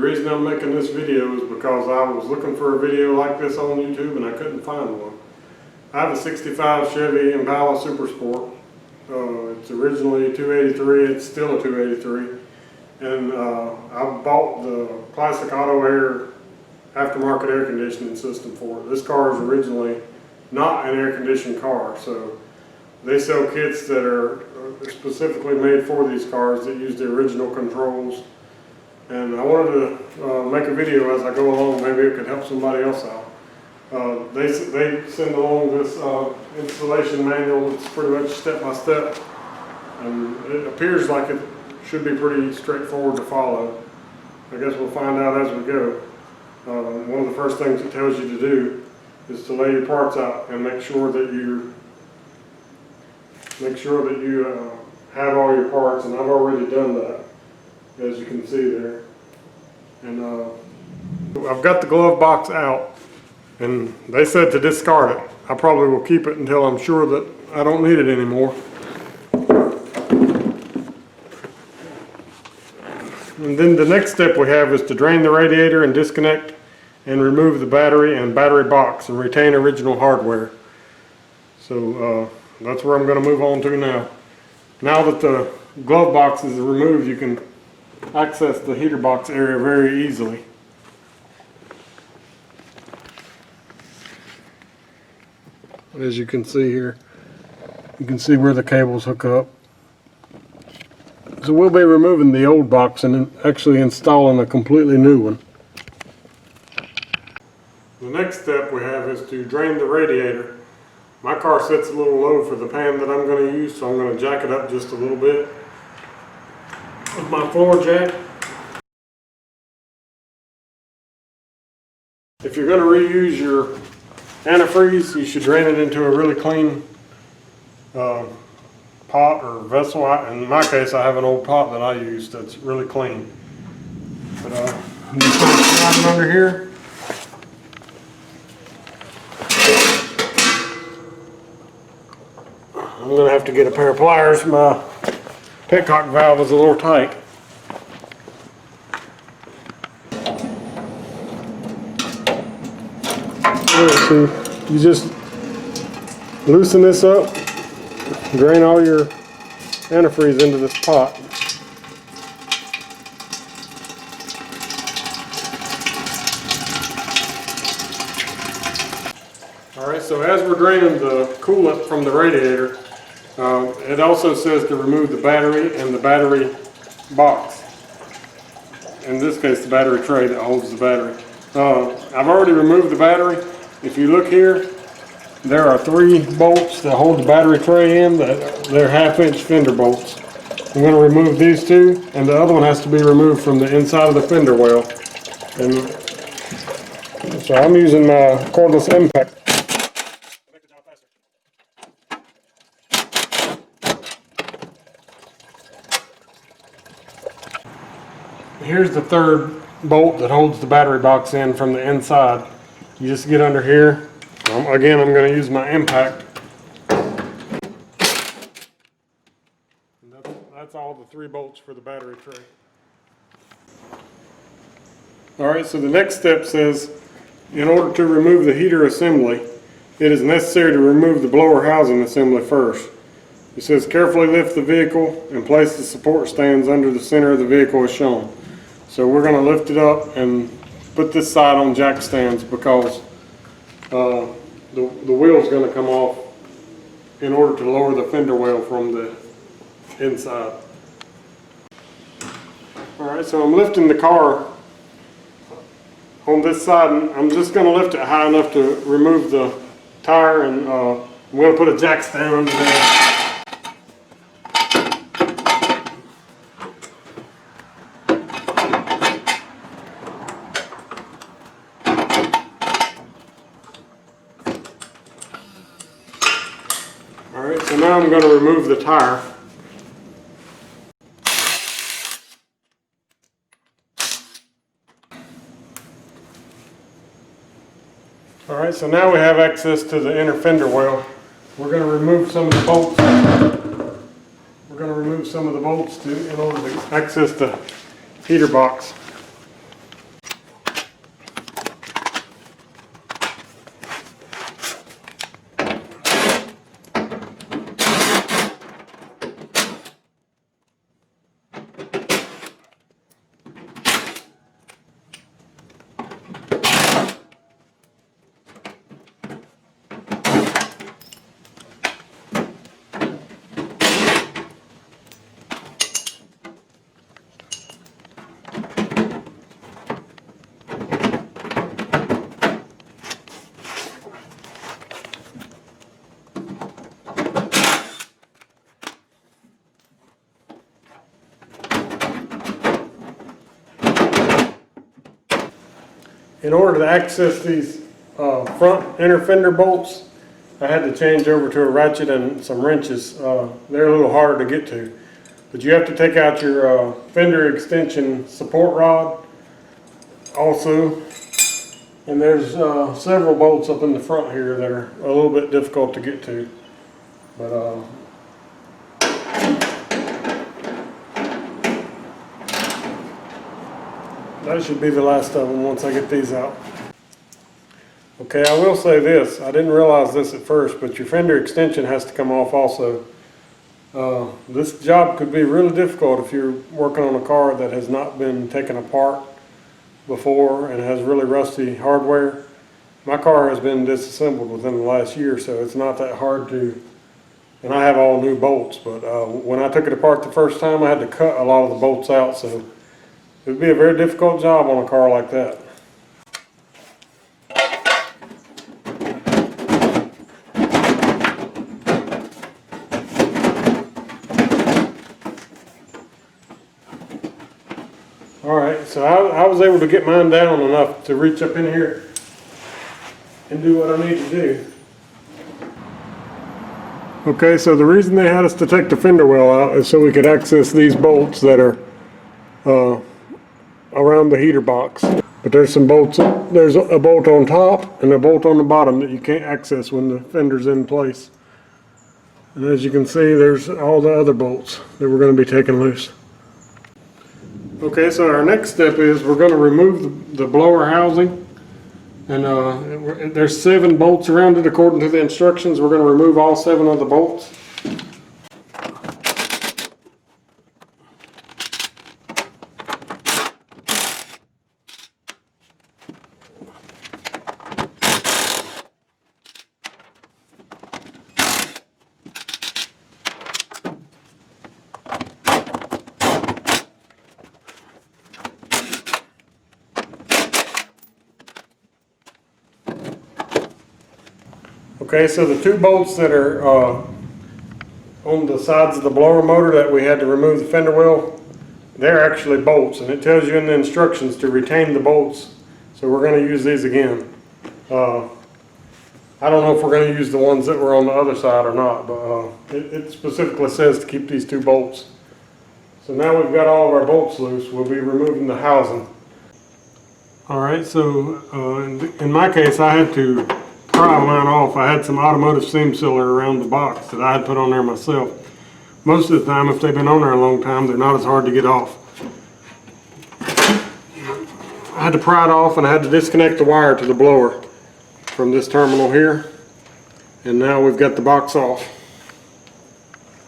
reason I'm making this video is because I was looking for a video like this on YouTube and I couldn't find one. I have a 65 Chevy Impala Super Sport. It's originally 283, it's still a 283. And I bought the Classic Auto Air aftermarket air conditioning system for it. This car is originally not an air conditioned car, so they sell kits that are specifically made for these cars that use the original controls. And I wanted to make a video as I go along. Maybe it could help somebody else out. They send along this installation manual. It's pretty much step by step, and it appears like it should be pretty straightforward to follow. I guess we'll find out as we go. One of the first things it tells you to do is to lay your parts out and make sure that you have all your parts, and I've already done that, as you can see there. And I've got the glove box out, and they said to discard it. I probably will keep it until I'm sure that I don't need it anymore. And then the next step we have is to drain the radiator and disconnect and remove the battery and battery box and retain original hardware. So that's where I'm going to move on to now. Now that the glove box is removed, you can access the heater box area very easily. As you can see here, you can see where the cables hook up. So we'll be removing the old box and actually installing a completely new one. The next step we have is to drain the radiator. My car sits a little low for the pan that I'm going to use, so I'm going to jack it up just a little bit with my floor jack. If you're going to reuse your antifreeze, you should drain it into a really clean pot or vessel. In my case, I have an old pot that I use that's really clean. But I'm just going to slide it under here. I'm going to have to get a pair of pliers. My petcock valve is a little tight. So you just loosen this up, drain all your antifreeze into this pot. Alright, so as we're draining the coolant from the radiator, it also says to remove the battery and the battery box. In this case, the battery tray that holds the battery. I've already removed the battery. If you look here, there are 3 bolts that hold the battery tray in. They're 1/2-inch Fender bolts. I'm going to remove these 2, and the other one has to be removed from the inside of the fender well. And so I'm using my cordless impact. Here's the 3rd bolt that holds the battery box in from the inside. You just get under here. Again, I'm going to use my impact. That's all the 3 bolts for the battery tray. Alright, so the next step says, in order to remove the heater assembly, it is necessary to remove the blower housing assembly first. It says, carefully lift the vehicle and place the support stands under the center of the vehicle as shown. So we're going to lift it up and put this side on jack stands because the wheel's going to come off in order to lower the fender well from the inside. Alright, so I'm lifting the car on this side, and I'm just going to lift it high enough to remove the tire, and I'm going to put a jack stand under there. Alright, so now I'm going to remove the tire. Alright, so now we have access to the inner fender well. We're going to remove some of the bolts. We're going to remove some of the bolts in order to access the heater box. In order to access these front inner fender bolts, I had to change over to a ratchet and some wrenches. They're a little harder to get to. But you have to take out your fender extension support rod also. And there's several bolts up in the front here that are a little bit difficult to get to. But that should be the last of them once I get these out. Okay, I will say this. I didn't realize this at first, but your fender extension has to come off also. This job could be really difficult if you're working on a car that has not been taken apart before and has really rusty hardware. My car has been disassembled within the last year, so it's not that hard to, and I have all new bolts, but when I took it apart the first time, I had to cut a lot of the bolts out, so it would be a very difficult job on a car like that. Alright, so I was able to get mine down enough to reach up in here and do what I need to do. Okay, so the reason they had us to take the fender well out is so we could access these bolts that are around the heater box. But there's some bolts, there's a bolt on top and a bolt on the bottom that you can't access when the fender's in place. And as you can see, there's all the other bolts that we're going to be taking loose. Okay, so our next step is we're going to remove the blower housing, and there's 7 bolts around it according to the instructions. We're going to remove all 7 of the bolts. Okay, so the 2 bolts that are on the sides of the blower motor that we had to remove the fender well, they're actually bolts, and it tells you in the instructions to retain the bolts. So we're going to use these again. I don't know if we're going to use the ones that were on the other side or not, but it specifically says to keep these 2 bolts. So now we've got all of our bolts loose, we'll be removing the housing. Alright, so in my case I had to pry mine off. I had some automotive seam sealer around the box that I had put on there myself. Most of the time, if they've been on there a long time, they're not as hard to get off. I had to pry it off, and I had to disconnect the wire to the blower from this terminal here. And now we've got the box off.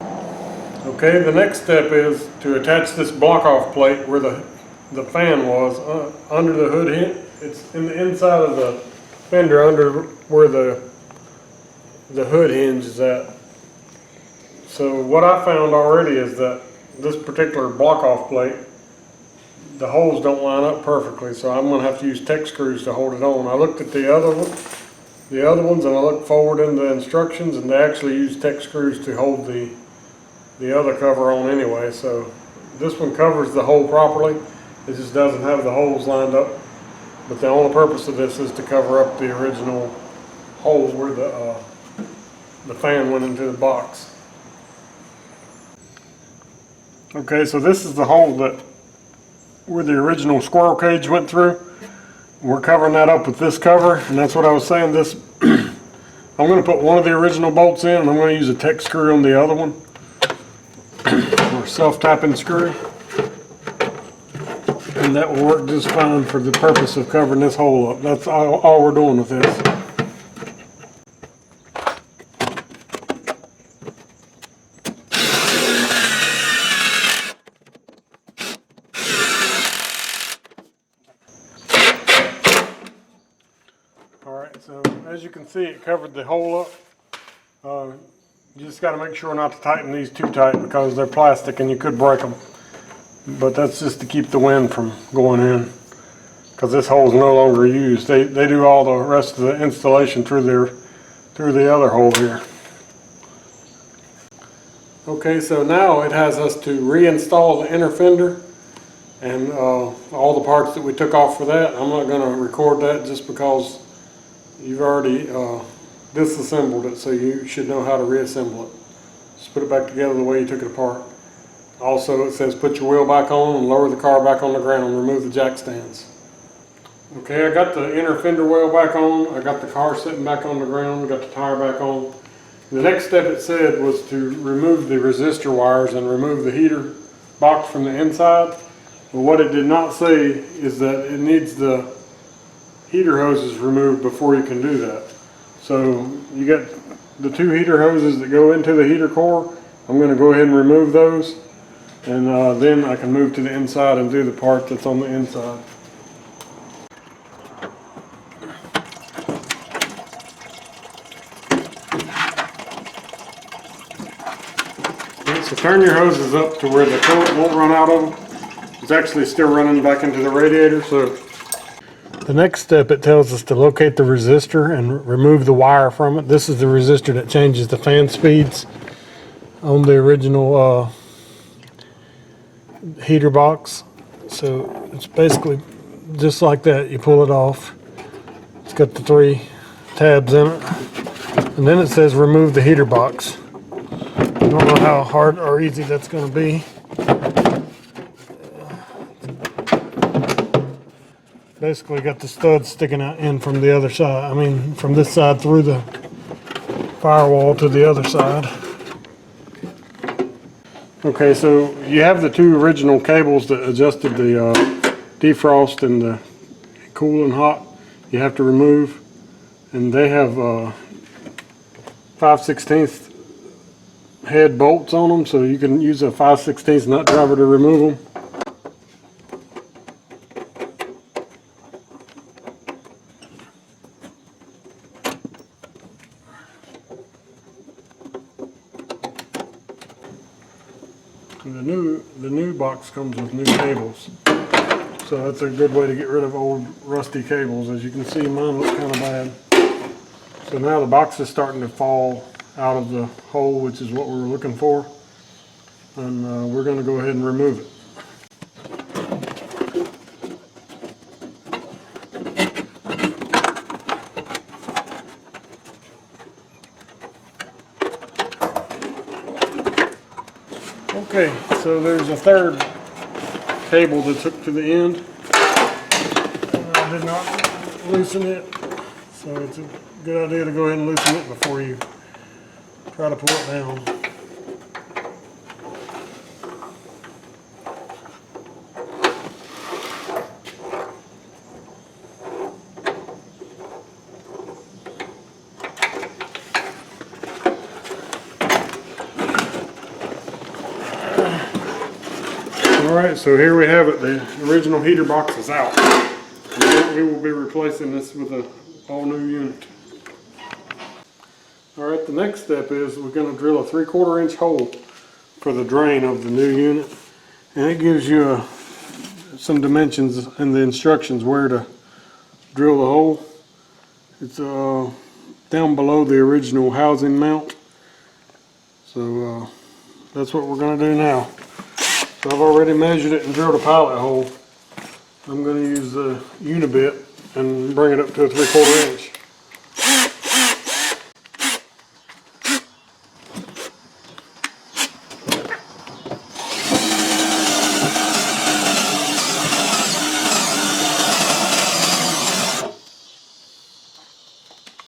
Okay, the next step is to attach this block-off plate where the fan was under the hood hinge. It's in the inside of the fender under where the hood hinge is at. So what I found already is that this particular block-off plate, the holes don't line up perfectly, so I'm going to have to use Tech screws to hold it on. I looked at the other ones, and I looked forward in the instructions, and they actually use Tech screws to hold the other cover on anyway. So this one covers the hole properly. It just doesn't have the holes lined up. But the only purpose of this is to cover up the original hole where the fan went into the box. Okay, so this is the hole where the original squirrel cage went through. We're covering that up with this cover, and that's what I was saying. This I'm going to put one of the original bolts in, and I'm going to use a Tech screw on the other one, or self-tapping screw. And that will work just fine for the purpose of covering this hole up. That's all we're doing with this. Alright, so as you can see, it covered the hole up. You just got to make sure not to tighten these too tight because they're plastic and you could break them. But that's just to keep the wind from going in, because this hole is no longer used. They do all the rest of the installation through the other hole here. Okay, so now it has us to reinstall the inner fender, and all the parts that we took off for that. I'm not going to record that just because you've already disassembled it, so you should know how to reassemble it. Just put it back together the way you took it apart. Also, it says put your wheel back on and lower the car back on the ground. Remove the jack stands. Okay, I got the inner fender well back on. I got the car sitting back on the ground. Got the tire back on. The next step, it said, was to remove the resistor wires and remove the heater box from the inside. But what it did not say is that it needs the heater hoses removed before you can do that. So you got the two heater hoses that go into the heater core. I'm going to go ahead and remove those, and then I can move to the inside and do the part that's on the inside. So turn your hoses up to where the coolant won't run out of them. It's actually still running back into the radiator. So the next step, it tells us to locate the resistor and remove the wire from it. This is the resistor that changes the fan speeds on the original heater box. So it's basically just like that. You pull it off. It's got the 3 tabs in it. And then it says remove the heater box. I don't know how hard or easy that's going to be. Basically got the studs sticking out in from the other side. I mean, from this side through the firewall to the other side. Okay, so you have the 2 original cables that adjusted the defrost and the cool and hot. You have to remove, and they have 5/16 head bolts on them, so you can use a 5/16 nut driver to remove them. The new box comes with new cables, so that's a good way to get rid of old rusty cables. As you can see, mine look kind of bad. So now the box is starting to fall out of the hole, which is what we were looking for, and we're going to go ahead and remove it. Okay, so there's a third cable that's hooked to the end. I did not loosen it, so it's a good idea to go ahead and loosen it before you try to pull it down. Alright, so here we have it. The original heater box is out. We will be replacing this with a all new unit. Alright, the next step is we're going to drill a 3/4 inch hole for the drain of the new unit. And it gives you some dimensions and the instructions where to drill the hole. It's down below the original housing mount. So that's what we're going to do now. So I've already measured it and drilled a pilot hole. I'm going to use the unibit and bring it up to a 3/4 inch.